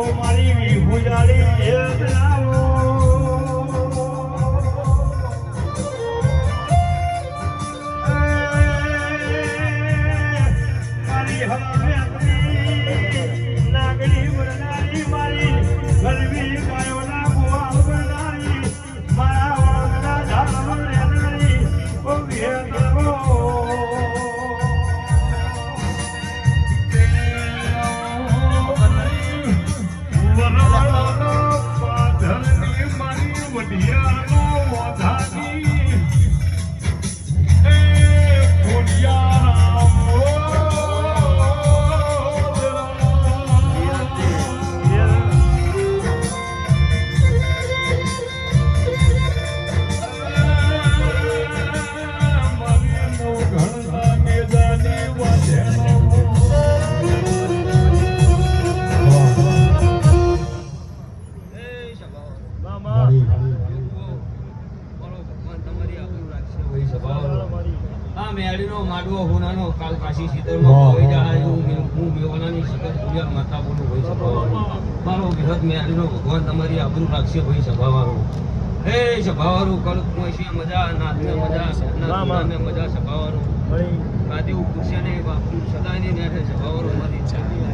મારી ભુજાડી આવો મારી હવે નાગડી વરનારી મારી ગરવી ગાયોના બુઆ વરનારી મારા વાગના ઝાડમાં રહેનારી ઓ વિહરવો માડવો હોનાનો કાલ કાશી શીતળમાં કોઈ જાય હું મેવાનાની શીતળ પૂજા માતા બોલું હોય સભાવાળો મારો વિહત મેળીનો ભગવાન તમારી આબરૂ રાખશે ભાઈ સભાવાળો હે સભાવાળો કળકમાં છે મજા નાથને મજા સપનાને મજા સભાવાળો કાદી ખુરશીને બાપુ સદાયની બેઠે સભાવાળો મારી ઈચ્છા